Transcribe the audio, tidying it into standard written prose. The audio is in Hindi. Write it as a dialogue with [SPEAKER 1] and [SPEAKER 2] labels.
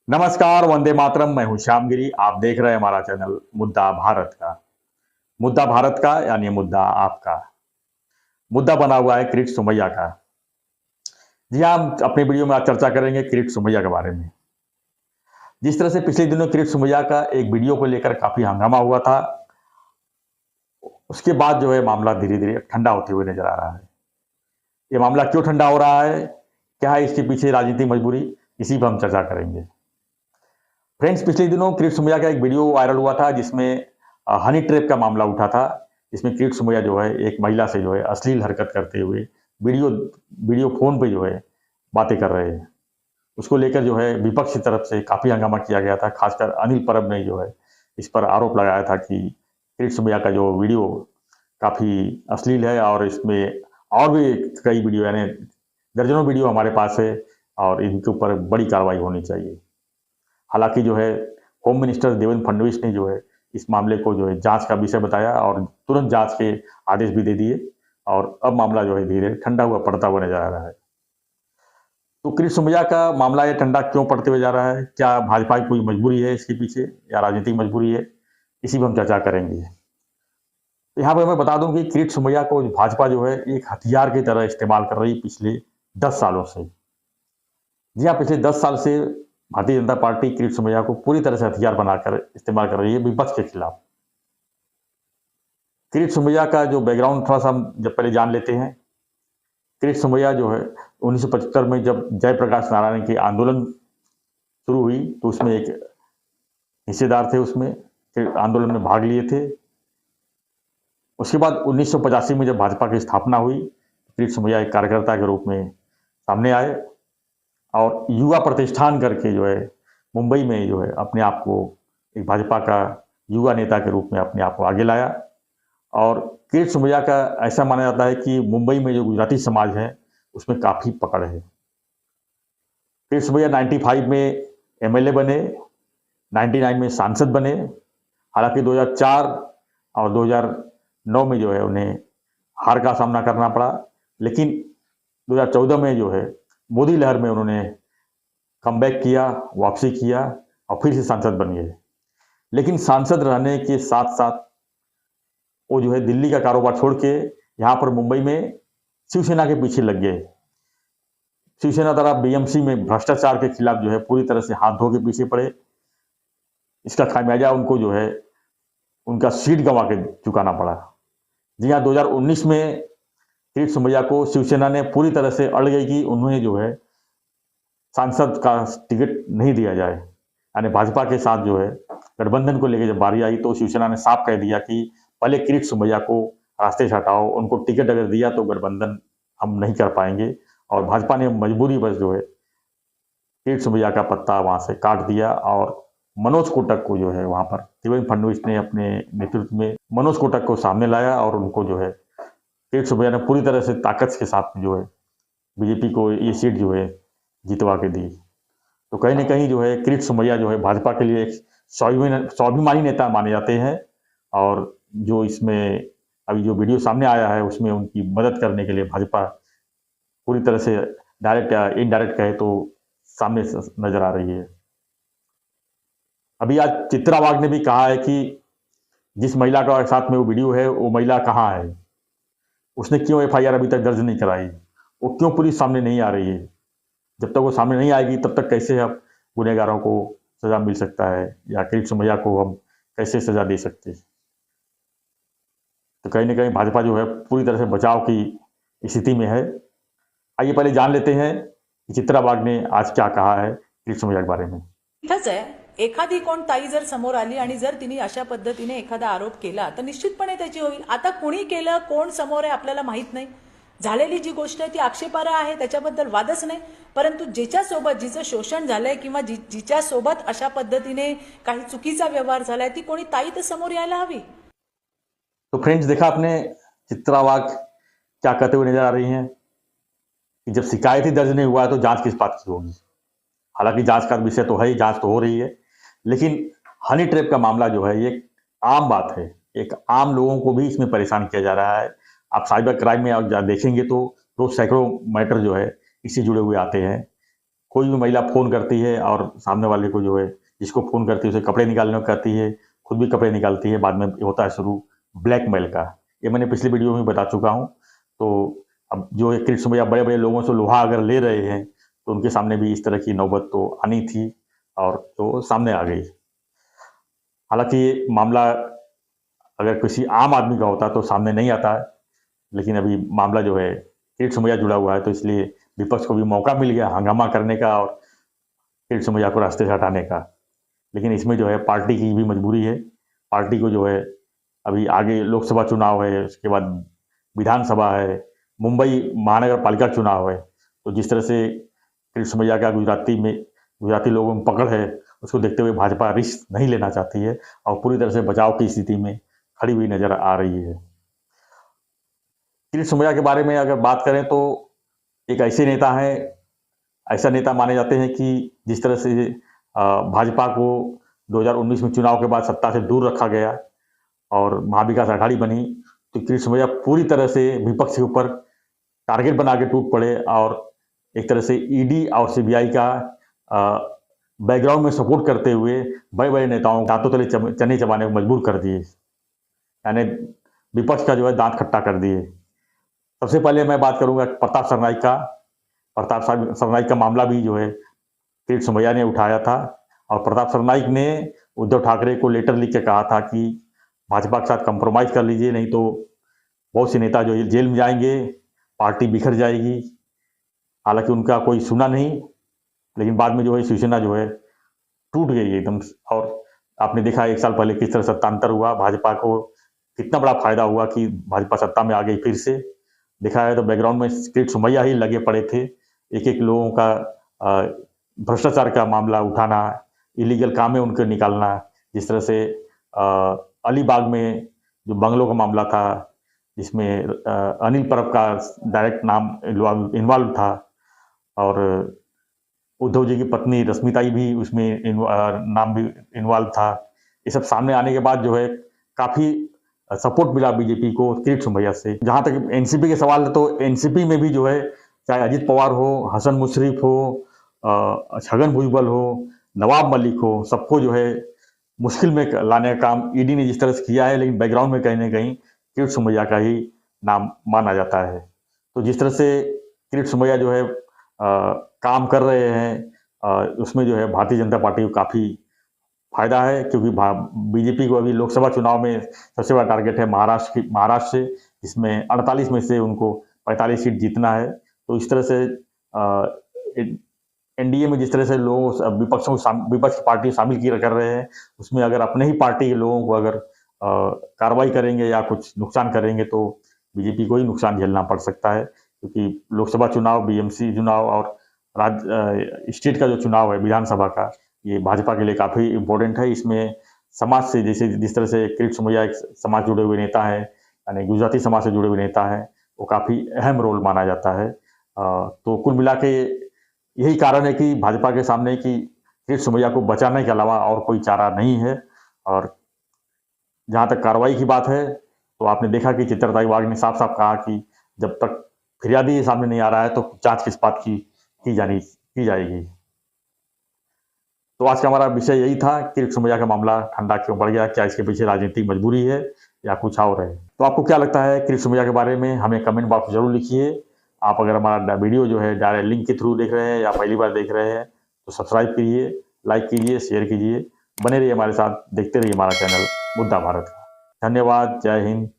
[SPEAKER 1] नमस्कार, वंदे मातरम। मैं हूं श्यामगिरी। आप देख रहे हैं हमारा चैनल मुद्दा भारत का। मुद्दा भारत का यानी मुद्दा आपका। मुद्दा बना हुआ है किरीट सोमैया का। जी हाँ, हम अपनी वीडियो में आज चर्चा करेंगे किरीट सोमैया के बारे में। जिस तरह से पिछले दिनों किरीट सोमैया का एक वीडियो को लेकर काफी हंगामा हुआ था, उसके बाद जो है मामला धीरे धीरे ठंडा होते हुए नजर आ रहा है। ये मामला क्यों ठंडा हो रहा है, क्या है इसके पीछे राजनीतिक मजबूरी, इसी पर हम चर्चा करेंगे। फ्रेंड्स, पिछले दिनों किरीट सोमैया का एक वीडियो वायरल हुआ था जिसमें हनी ट्रैप का मामला उठा था। इसमें किरीट सोमैया जो है एक महिला से जो है अश्लील हरकत करते हुए वीडियो वीडियो फोन पे जो है बातें कर रहे हैं। उसको लेकर जो है विपक्ष की तरफ से काफी हंगामा किया गया था। खासकर अनिल परब ने जो है इस पर आरोप लगाया था कि किरीट सोमैया का जो वीडियो काफी अश्लील है और इसमें और भी कई वीडियो यानी दर्जनों वीडियो हमारे पास है और इनके ऊपर बड़ी कार्रवाई होनी चाहिए। हालांकि जो है होम मिनिस्टर देवेंद्र फडणवीस ने जो है इस मामले को जो है जांच का विषय बताया और तुरंत जांच के आदेश भी दे दिए और अब मामला जो है धीरे ठंडा हुआ पड़ता हुआ नजर आ रहा है। तो किरीट सोमैया का मामला ये ठंडा क्यों पड़ते हुए जा रहा है, क्या भाजपा की कोई मजबूरी है इसके पीछे या राजनीतिक मजबूरी है, इसी पर हम चर्चा करेंगे। तो यहाँ पर मैं बता दूं कि किरीट सोमैया को भाजपा जो है एक हथियार की तरह इस्तेमाल कर रही पिछले 10 सालों से। जी हाँ, पिछले 10 साल से भारतीय जनता पार्टी किरीट सोमैया को पूरी तरह से हथियार बनाकर इस्तेमाल कर रही है विपक्ष के खिलाफ। किरीट सोमैया का जो बैकग्राउंड थोड़ा सा हम जब पहले जान लेते हैं। किरीट सोमैया जो है 1975 में जब जयप्रकाश नारायण की आंदोलन शुरू हुई तो उसमें एक हिस्सेदार थे, उसमें आंदोलन में भाग लिए थे। उसके बाद 1985 में जब भाजपा की स्थापना हुई, किरीट सोमैया एक कार्यकर्ता के रूप में सामने आए और युवा प्रतिष्ठान करके जो है मुंबई में जो है अपने आप को एक भाजपा का युवा नेता के रूप में अपने आप को आगे लाया। और किरीट सोमैया का ऐसा माना जाता है कि मुंबई में जो गुजराती समाज है उसमें काफी पकड़ है। किरीट सोमैया 95 में एमएलए बने, 99 में सांसद बने। हालांकि 2004 और 2009 में जो है उन्हें हार का सामना करना पड़ा, लेकिन 2014 में जो है मोदी लहर में उन्होंने कमबैक किया, वापसी किया और फिर से सांसद बन गए। लेकिन सांसद रहने के साथ साथ वो जो है दिल्ली का कारोबार छोड़ के यहाँ पर मुंबई में शिवसेना के पीछे लग गए। शिवसेना द्वारा बीएमसी में भ्रष्टाचार के खिलाफ जो है पूरी तरह से हाथ धो के पीछे पड़े। इसका खामियाजा उनको जो है उनका सीट गंवा के चुकाना पड़ा। जी हाँ, 2019 में किरीट सोमैया को शिवसेना ने पूरी तरह से अड़ गई कि उन्हें जो है सांसद का टिकट नहीं दिया जाए। यानी भाजपा के साथ जो है गठबंधन को लेकर जब बारी आई तो शिवसेना ने साफ कह दिया कि पहले किरीट सोमैया को रास्ते से हटाओ, उनको टिकट अगर दिया तो गठबंधन हम नहीं कर पाएंगे। और भाजपा ने मजबूरी बस जो है किरीट सोमैया का पत्ता वहां से काट दिया और मनोज कोटक को जो है वहां पर देवेंद्र फडणवीस ने अपने नेतृत्व में मनोज कोटक को सामने लाया और उनको जो है किरीट सोमैया ने पूरी तरह से ताकत के साथ जो है बीजेपी को ये सीट जो है जितवा के दी। तो कहीं ना कहीं जो है किरीट सोमैया जो है भाजपा के लिए एक स्वाभिमानी नेता माने जाते हैं और जो इसमें अभी जो वीडियो सामने आया है उसमें उनकी मदद करने के लिए भाजपा पूरी तरह से डायरेक्ट या इनडायरेक्ट कहे तो सामने नजर आ रही है। अभी आज चित्रा वाघ ने भी कहा है कि जिस महिला का साथ में वो वीडियो है वो महिला कहाँ है, उसने क्यों एफआईआर अभी तक दर्ज नहीं कराई, वो क्यों पुलिस सामने नहीं आ रही है। जब तक वो सामने नहीं आएगी तब तक कैसे अब गुनहगारों को सजा मिल सकता है या किरीट सोमैया को हम कैसे सजा दे सकते हैं। तो कहीं ना कहीं भाजपा जो है पूरी तरह से बचाव की स्थिति में है। आइए पहले जान लेते हैं कि चित्रा वाघ ने आज क्या कहा है किरीट सोमैया के बारे में।
[SPEAKER 2] इथंच आहे, एखादी कोण ताई जर समोर आली आणि जर तिने अशा पद्धतीने एखादा आरोप केला तर निश्चितपणे त्याची होईल। आता कुणी केलं, कोण समोर आहे आपल्याला माहित नाही। झालेली जी गोष्ट आहे ती आक्षेपार्ह आहे, त्याच्याबद्दल वादच नाही। परंतु जिच्यासोबत जिचं शोषण झालंय किंवा जिच्यासोबत अशा पद्धतीने काही चुकीचा व्यवहार झालाय ती कोणी ताई तर समोर यायला हवी।
[SPEAKER 1] तो फ्रेंड्स, देखा आपने चित्रा वाघ क्या कहते हुए नजर आ रही हैं कि जब शिकायत ही दर्ज नहीं हुआ है तो जांच किस बात की होगी। हालांकि जांच का विषय तो है ही, जांच तो हो रही है, लेकिन हनी ट्रैप का मामला जो है ये आम बात है। एक आम लोगों को भी इसमें परेशान किया जा रहा है। आप साइबर क्राइम में देखेंगे तो रोज सैकड़ों मैटर जो है इससे जुड़े हुए आते हैं। कोई भी महिला फ़ोन करती है और सामने वाले को जो है, जिसको फ़ोन करती है उसे कपड़े निकालने को कहती है, खुद भी कपड़े निकालती है, बाद में होता है शुरू ब्लैकमेल का। ये मैंने पिछली वीडियो में बता चुका हूँ। तो अब जो ये कृष्ण भैया बड़े-बड़े लोगों से लोहा अगर ले रहे हैं, तो उनके सामने भी इस तरह की नौबत तो आनी थी और तो सामने आ गई। हालाँकि ये मामला अगर किसी आम आदमी का होता तो सामने नहीं आता है, लेकिन अभी मामला जो है कृष्ण भैया जुड़ा हुआ है, तो इसलिए विपक्ष को भी मौका मिल गया हंगामा करने का और कृष्ण भैया को रास्ते से हटाने का। लेकिन इसमें जो है पार्टी की भी मजबूरी है। पार्टी को जो है अभी आगे लोकसभा चुनाव है, उसके बाद विधानसभा है, मुंबई महानगर पालिका चुनाव है। तो जिस तरह से कृष्ण भैया का गुजराती लोगों में पकड़ है, उसको देखते हुए भाजपा रिस्क नहीं लेना चाहती है और पूरी तरह से बचाव की स्थिति में खड़ी हुई नजर आ रही है। कृष्ण भैया के बारे में अगर बात करें तो एक ऐसा नेता माने जाते हैं कि जिस तरह से भाजपा को 2019 में चुनाव के बाद सत्ता से दूर रखा गया और महाविकास आघाड़ी बनी, तो कृष्ण भैया पूरी तरह से विपक्ष के ऊपर टारगेट बना के टूट पड़े और एक तरह से ईडी और सीबीआई का बैकग्राउंड में सपोर्ट करते हुए बड़े-बड़े नेताओं को दांतों तले चने चबाने को मजबूर कर दिए, यानी विपक्ष का जो है दांत खट्टा कर दिए। सबसे पहले मैं बात करूंगा प्रताप सरनाईक का। प्रताप सरनाईक का मामला भी जो है कृष्ण भैया ने उठाया था और प्रताप सरनाईक ने उद्धव ठाकरे को लेटर लिख के कहा था कि भाजपा के साथ कंप्रोमाइज कर लीजिए, नहीं तो बहुत से नेता जो जेल में जाएंगे, पार्टी बिखर जाएगी। हालांकि उनका कोई सुना नहीं, लेकिन बाद में जो है शिवसेना जो है टूट गई एकदम। और आपने देखा 1 साल पहले किस तरह सत्तांतर हुआ, भाजपा को कितना बड़ा फायदा हुआ कि भाजपा सत्ता में आ गई फिर से। देखा है तो बैकग्राउंड में कृष्ण भैया ही लगे पड़े थे, एक लोगों का भ्रष्टाचार का मामला उठाना, इलीगल काम में उनके निकालना। जिस तरह से अलीबाग में जो बंगलों का मामला था, जिसमें अनिल परब का डायरेक्ट नाम इन्वॉल्व था और उद्धव जी की पत्नी रश्मिताई भी उसमें नाम भी इन्वॉल्व था। ये सब सामने आने के बाद जो है काफ़ी सपोर्ट मिला बीजेपी को कृष्ण भैया से। जहाँ तक एनसीपी के सवाल है, तो एनसीपी में भी जो है चाहे अजित पवार हो, हसन मुशर्रफ हो, छगन भुजबल हो, नवाब मलिक हो, सबको जो है मुश्किल में लाने का काम ईडी ने जिस तरह से किया है, लेकिन बैकग्राउंड में कहीं ना कहीं कृष्ण भैया का ही नाम माना जाता है। तो जिस तरह से कृष्ण भैया जो है काम कर रहे हैं, उसमें जो है भारतीय जनता पार्टी को काफ़ी फायदा है, क्योंकि बीजेपी को अभी लोकसभा चुनाव में सबसे बड़ा टारगेट है महाराष्ट्र से, जिसमें 48 में से उनको 45 सीट जीतना है। तो इस तरह से एनडीए में जिस तरह से लोग विपक्ष पार्टी शामिल कर रहे हैं, उसमें अगर अपने ही पार्टी के लोगों को अगर कार्रवाई करेंगे या कुछ नुकसान करेंगे तो बीजेपी को ही नुकसान झेलना पड़ सकता है, क्योंकि लोकसभा चुनाव, बीएमसी चुनाव और स्टेट का जो चुनाव है विधानसभा का, ये भाजपा के लिए काफ़ी इम्पोर्टेंट है। इसमें समाज से जिस तरह से कृष्ण भैया एक समाज जुड़े हुए नेता है, यानी गुजराती समाज से जुड़े हुए नेता हैं, वो काफ़ी अहम रोल माना जाता है। तो कुल मिला के यही कारण है कि भाजपा के सामने कि कृष्ण भैया को बचाने के अलावा और कोई चारा नहीं है। और जहाँ तक कार्रवाई की बात है, तो आपने देखा कि चित्रताई वाघ ने साफ साफ कहा कि जब तक फिरियादी सामने नहीं आ रहा है तो जांच किस बात की जाएगी। तो आज का हमारा विषय यही था, कृष्ण भैया का मामला ठंडा क्यों पड़ गया, क्या इसके पीछे राजनीतिक मजबूरी है या कुछ और है। तो आपको क्या लगता है कृष्ण भैया के बारे में, हमें कमेंट बॉक्स जरूर लिखिए। आप अगर हमारा वीडियो जो है डायरेक्ट लिंक के थ्रू देख रहे हैं या पहली बार देख रहे हैं, तो सब्सक्राइब कीजिए, लाइक कीजिए, शेयर कीजिए, बने रहिए हमारे साथ, देखते रहिए हमारा चैनल मुद्दा भारत का। धन्यवाद, जय हिंद।